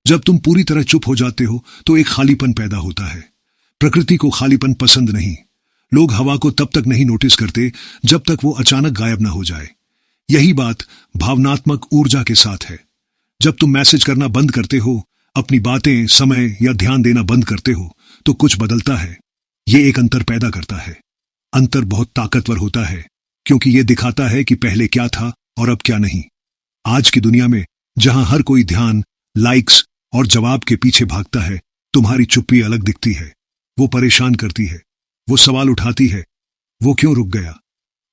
जब तुम पूरी तरह चुप हो जाते हो तो एक खालीपन पैदा होता है। प्रकृति को खालीपन पसंद नहीं। लोग हवा को तब तक नहीं नोटिस करते जब तक वो अचानक गायब ना हो जाए। यही बात भावनात्मक ऊर्जा के साथ है। जब तुम मैसेज करना बंद करते हो, अपनी बातें, समय या ध्यान देना बंद करते हो, तो कुछ बदलता है। ये एक अंतर पैदा करता है। अंतर बहुत ताकतवर होता है क्योंकि ये दिखाता है कि पहले क्या था और अब क्या नहीं। आज की दुनिया में जहां हर कोई ध्यान, लाइक्स और जवाब के पीछे भागता है, तुम्हारी चुप्पी अलग दिखती है। वो परेशान करती है, वो सवाल उठाती है, वो क्यों रुक गया,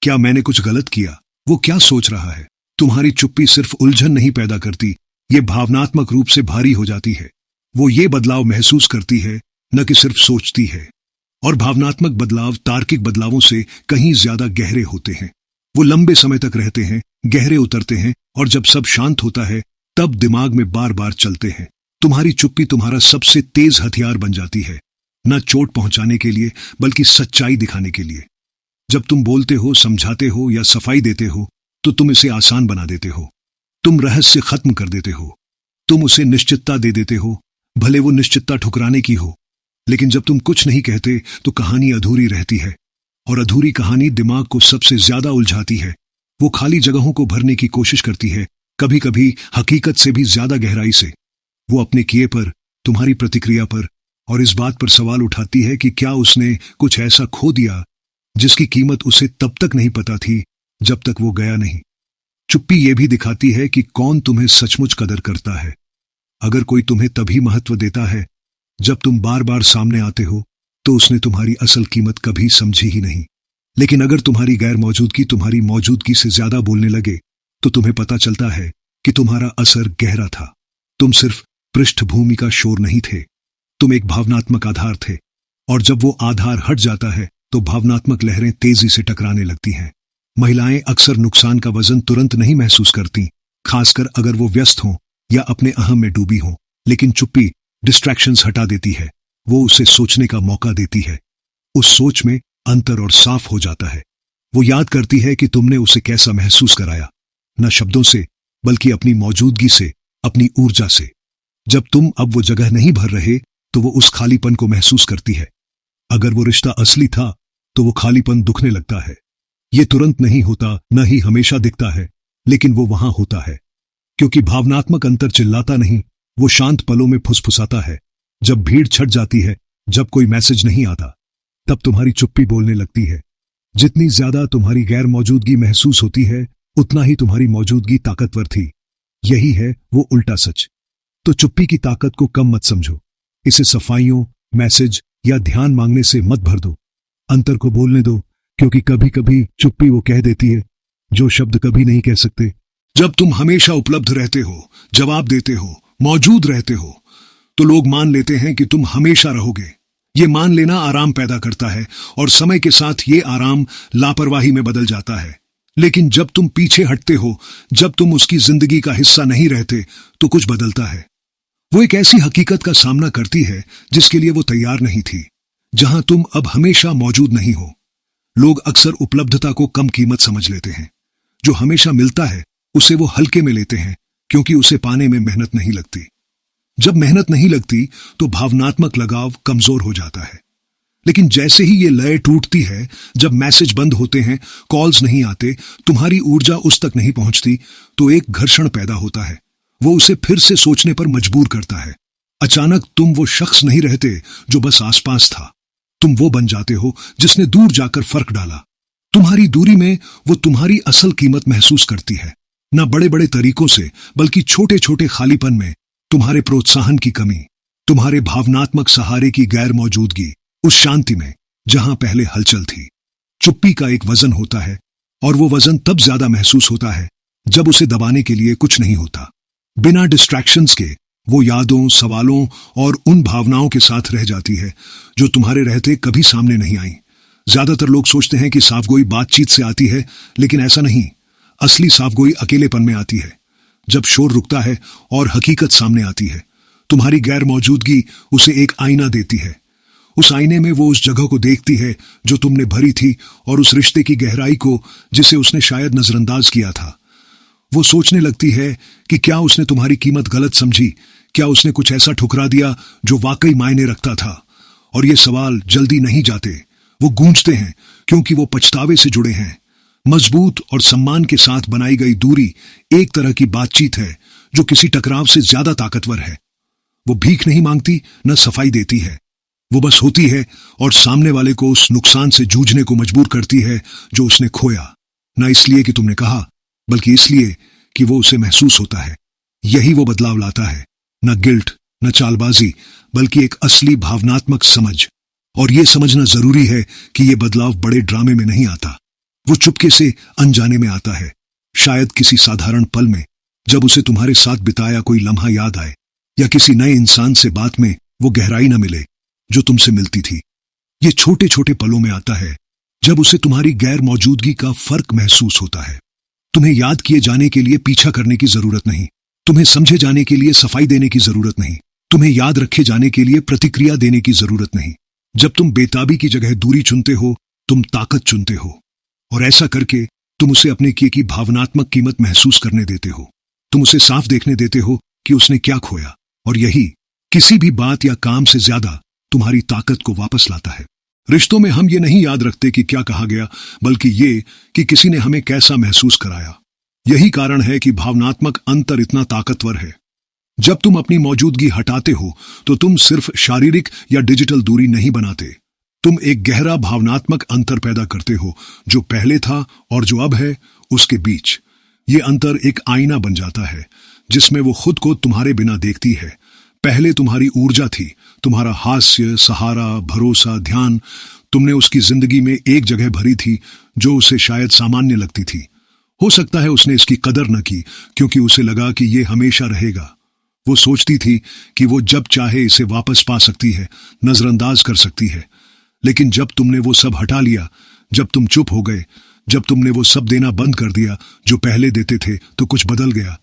क्या मैंने कुछ गलत किया, वो क्या सोच रहा है। तुम्हारी चुप्पी सिर्फ उलझन नहीं पैदा करती, ये भावनात्मक रूप से भारी हो जाती है। वो ये बदलाव महसूस करती है, न कि सिर्फ सोचती है। और भावनात्मक बदलाव तार्किक बदलावों से कहीं ज्यादा गहरे होते हैं। वो लंबे समय तक रहते हैं, गहरे उतरते हैं, और जब सब शांत होता है तब दिमाग में बार बार चलते हैं। तुम्हारी चुप्पी तुम्हारा सबसे तेज हथियार बन जाती है, न चोट पहुंचाने के लिए बल्कि सच्चाई दिखाने के लिए। जब तुम बोलते हो, समझाते हो या सफाई देते हो तो तुम इसे आसान बना देते हो। तुम रहस्य खत्म कर देते हो। तुम उसे निश्चितता दे देते हो, भले वो निश्चितता ठुकराने की हो। लेकिन जब तुम कुछ नहीं कहते तो कहानी अधूरी रहती है, और अधूरी कहानी दिमाग को सबसे ज्यादा उलझाती है। वो खाली जगहों को भरने की कोशिश करती है, कभी कभी हकीकत से भी ज्यादा गहराई से। वो अपने किए पर, तुम्हारी प्रतिक्रिया पर और इस बात पर सवाल उठाती है कि क्या उसने कुछ ऐसा खो दिया जिसकी कीमत उसे तब तक नहीं पता थी जब तक वो गया नहीं। चुप्पी ये भी दिखाती है कि कौन तुम्हें सचमुच कदर करता है। अगर कोई तुम्हें तभी महत्व देता है जब तुम बार बार सामने आते हो, तो उसने तुम्हारी असल कीमत कभी समझी ही नहीं। लेकिन अगर तुम्हारी गैर मौजूदगी तुम्हारी मौजूदगी से ज्यादा बोलने लगे, तो तुम्हें पता चलता है कि तुम्हारा असर गहरा था। तुम सिर्फ पृष्ठभूमि का शोर नहीं थे, तुम एक भावनात्मक आधार थे। और जब वो आधार हट जाता है तो भावनात्मक लहरें तेजी से टकराने लगती हैं। महिलाएं अक्सर नुकसान का वजन तुरंत नहीं महसूस करती, खासकर अगर वो व्यस्त हों या अपने अहम में डूबी हों। लेकिन चुप्पी डिस्ट्रैक्शंस हटा देती है। वो उसे सोचने का मौका देती है। उस सोच में अंतर और साफ हो जाता है। वो याद करती है कि तुमने उसे कैसा महसूस कराया, न शब्दों से बल्कि अपनी मौजूदगी से, अपनी ऊर्जा से। जब तुम अब वो जगह नहीं भर रहे तो वो उस खालीपन को महसूस करती है। अगर वो रिश्ता असली था तो वो खालीपन दुखने लगता है। ये तुरंत नहीं होता, न ही हमेशा दिखता है, लेकिन वो वहां होता है। क्योंकि भावनात्मक अंतर चिल्लाता नहीं, वो शांत पलों में फुसफुसाता है। जब भीड़ छट जाती है, जब कोई मैसेज नहीं आता, तब तुम्हारी चुप्पी बोलने लगती है। जितनी ज्यादा तुम्हारी गैर मौजूदगी महसूस होती है, उतना ही तुम्हारी मौजूदगी ताकतवर थी। यही है वो उल्टा सच। तो चुप्पी की ताकत को कम मत समझो। इसे सफाइयों, मैसेज या ध्यान मांगने से मत भर दो। अंतर को बोलने दो, क्योंकि कभी कभी चुप्पी वो कह देती है जो शब्द कभी नहीं कह सकते। जब तुम हमेशा उपलब्ध रहते हो, जवाब देते हो, मौजूद रहते हो, तो लोग मान लेते हैं कि तुम हमेशा रहोगे। ये मान लेना आराम पैदा करता है, और समय के साथ ये आराम लापरवाही में बदल जाता है। लेकिन जब तुम पीछे हटते हो, जब तुम उसकी जिंदगी का हिस्सा नहीं रहते, तो कुछ बदलता है। वो एक ऐसी हकीकत का सामना करती है जिसके लिए वो तैयार नहीं थी, जहां तुम अब हमेशा मौजूद नहीं हो। लोग अक्सर उपलब्धता को कम कीमत समझ लेते हैं। जो हमेशा मिलता है उसे वो हल्के में लेते हैं, क्योंकि उसे पाने में मेहनत नहीं लगती। जब मेहनत नहीं लगती तो भावनात्मक लगाव कमजोर हो जाता है। लेकिन जैसे ही ये लय टूटती है, जब मैसेज बंद होते हैं, कॉल्स नहीं आते, तुम्हारी ऊर्जा उस तक नहीं पहुंचती, तो एक घर्षण पैदा होता है। वो उसे फिर से सोचने पर मजबूर करता है। अचानक तुम वो शख्स नहीं रहते जो बस आसपास था। तुम वो बन जाते हो जिसने दूर जाकर फर्क डाला। तुम्हारी दूरी में वो तुम्हारी असल कीमत महसूस करती है। न बड़े बड़े तरीकों से, बल्कि छोटे छोटे खालीपन में, तुम्हारे प्रोत्साहन की कमी, तुम्हारे भावनात्मक सहारे की गैर मौजूदगी, उस शांति में जहां पहले हलचल थी। चुप्पी का एक वजन होता है, और वो वजन तब ज्यादा महसूस होता है जब उसे दबाने के लिए कुछ नहीं होता। बिना डिस्ट्रैक्शंस के वो यादों, सवालों और उन भावनाओं के साथ रह जाती है जो तुम्हारे रहते कभी सामने नहीं आई। ज्यादातर लोग सोचते हैं कि साफगोई बातचीत से आती है, लेकिन ऐसा नहीं। असली साफगोई अकेलेपन में आती है, जब शोर रुकता है और हकीकत सामने आती है। तुम्हारी गैर मौजूदगी उसे एक आईना देती है। उस आईने में वो उस जगह को देखती है जो तुमने भरी थी, और उस रिश्ते की गहराई को जिसे उसने शायद नजरअंदाज किया था। वो सोचने लगती है कि क्या उसने तुम्हारी कीमत गलत समझी, क्या उसने कुछ ऐसा ठुकरा दिया जो वाकई मायने रखता था? और ये सवाल जल्दी नहीं जाते, वो गूंजते हैं, क्योंकि वो पछतावे से जुड़े हैं। मजबूत और सम्मान के साथ बनाई गई दूरी एक तरह की बातचीत है जो किसी टकराव से ज्यादा ताकतवर है। वो भीख नहीं मांगती, न सफाई देती है। वो बस होती है और सामने वाले को उस नुकसान से जूझने को मजबूर करती है जो उसने खोया, न इसलिए कि तुमने कहा, बल्कि इसलिए कि वो उसे महसूस होता है। यही वो बदलाव लाता है, न गिल्ट, न चालबाजी, बल्कि एक असली भावनात्मक समझ। और ये समझना जरूरी है कि ये बदलाव बड़े ड्रामे में नहीं आता, वो चुपके से अनजाने में आता है। शायद किसी साधारण पल में, जब उसे तुम्हारे साथ बिताया कोई लम्हा याद आए, या किसी नए इंसान से बात में वो गहराई न मिले जो तुमसे मिलती थी। ये छोटे छोटे पलों में आता है जब उसे तुम्हारी गैर मौजूदगी का फर्क महसूस होता है। तुम्हें याद किए जाने के लिए पीछा करने की जरूरत नहीं, तुम्हें समझे जाने के लिए सफाई देने की जरूरत नहीं, तुम्हें याद रखे जाने के लिए प्रतिक्रिया देने की जरूरत नहीं। जब तुम बेताबी की जगह दूरी चुनते हो, तुम ताकत चुनते हो, और ऐसा करके तुम उसे अपने किए की भावनात्मक कीमत महसूस करने देते हो। तुम उसे साफ देखने देते हो कि उसने क्या खोया, और यही किसी भी बात या काम से ज्यादा तुम्हारी ताकत को वापस लाता है। रिश्तों में हम ये नहीं याद रखते कि क्या कहा गया, बल्कि ये कि किसी ने हमें कैसा महसूस कराया। यही कारण है कि भावनात्मक अंतर इतना ताकतवर है। जब तुम अपनी मौजूदगी हटाते हो तो तुम सिर्फ शारीरिक या डिजिटल दूरी नहीं बनाते, तुम एक गहरा भावनात्मक अंतर पैदा करते हो जो पहले था और जो अब है उसके बीच। ये अंतर एक आईना बन जाता है जिसमें वो खुद को तुम्हारे बिना देखती है। पहले तुम्हारी ऊर्जा थी, तुम्हारा हास्य, सहारा, भरोसा, ध्यान, तुमने उसकी जिंदगी में एक जगह भरी थी जो उसे शायद सामान्य लगती थी। हो सकता है उसने इसकी कदर न की क्योंकि उसे लगा कि ये हमेशा रहेगा। वो सोचती थी कि वो जब चाहे इसे वापस पा सकती है, नजरअंदाज कर सकती है। लेकिन जब तुमने वो सब हटा लिया, जब तुम चुप हो गए, जब तुमने वो सब देना बंद कर दिया जो पहले देते थे, तो कुछ बदल गया।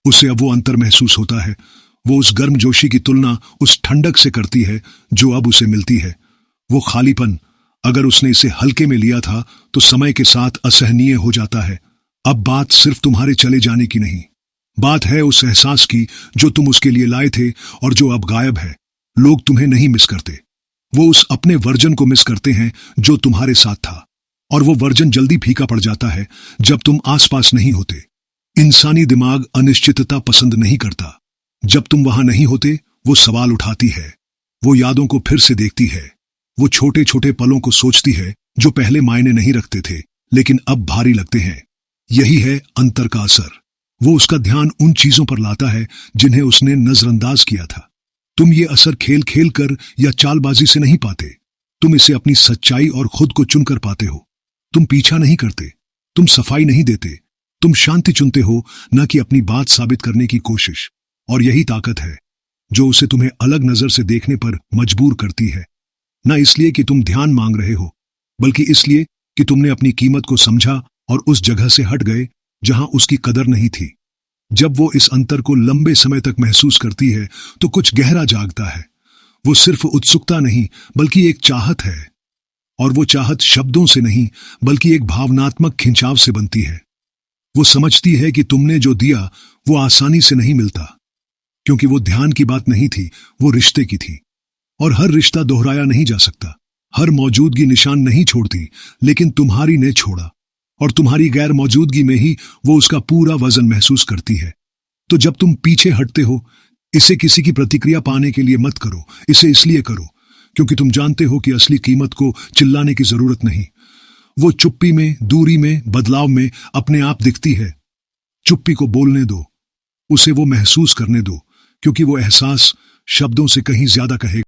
उसे अब वो अंतर महसूस होता है। वो उस गर्मजोशी की तुलना उस ठंडक से करती है जो अब उसे मिलती है। वो खालीपन, अगर उसने इसे हल्के में लिया था तो समय के साथ असहनीय हो जाता है। अब बात सिर्फ तुम्हारे चले जाने की नहीं, बात है उस एहसास की जो तुम उसके लिए लाए थे और जो अब गायब है। लोग तुम्हें नहीं मिस करते, वो उस अपने वर्जन को मिस करते हैं जो तुम्हारे साथ था, और वो वर्जन जल्दी फीका पड़ जाता है जब तुम आसपास नहीं होते। इंसानी दिमाग अनिश्चितता पसंद नहीं करता। जब तुम वहां नहीं होते, वो सवाल उठाती है, वो यादों को फिर से देखती है, वो छोटे छोटे पलों को सोचती है जो पहले मायने नहीं रखते थे लेकिन अब भारी लगते हैं। यही है अंतर का असर। वो उसका ध्यान उन चीजों पर लाता है जिन्हें उसने नजरअंदाज किया था। तुम ये असर खेल खेल कर या चालबाजी से नहीं पाते, तुम इसे अपनी सच्चाई और खुद को चुनकर पाते हो। तुम पीछा नहीं करते, तुम सफाई नहीं देते, तुम शांति चुनते हो, न कि अपनी बात साबित करने की कोशिश। और यही ताकत है जो उसे तुम्हें अलग नजर से देखने पर मजबूर करती है। न इसलिए कि तुम ध्यान मांग रहे हो, बल्कि इसलिए कि तुमने अपनी कीमत को समझा और उस जगह से हट गए जहां उसकी कदर नहीं थी। जब वो इस अंतर को लंबे समय तक महसूस करती है तो कुछ गहरा जागता है। वो सिर्फ उत्सुकता नहीं बल्कि एक चाहत है, और वो चाहत शब्दों से नहीं बल्कि एक भावनात्मक खिंचाव से बनती है। वो समझती है कि तुमने जो दिया वो आसानी से नहीं मिलता, क्योंकि वो ध्यान की बात नहीं थी, वो रिश्ते की थी। और हर रिश्ता दोहराया नहीं जा सकता, हर मौजूदगी निशान नहीं छोड़ती, लेकिन तुम्हारी ने छोड़ा, और तुम्हारी गैर मौजूदगी में ही वो उसका पूरा वजन महसूस करती है। तो जब तुम पीछे हटते हो, इसे किसी की प्रतिक्रिया पाने के लिए मत करो, इसे इसलिए करो क्योंकि तुम जानते हो कि असली कीमत को चिल्लाने की जरूरत नहीं। वो चुप्पी में, दूरी में, बदलाव में अपने आप दिखती है। चुप्पी को बोलने दो, उसे वो महसूस करने दो, क्योंकि वो एहसास शब्दों से कहीं ज्यादा कहेगा।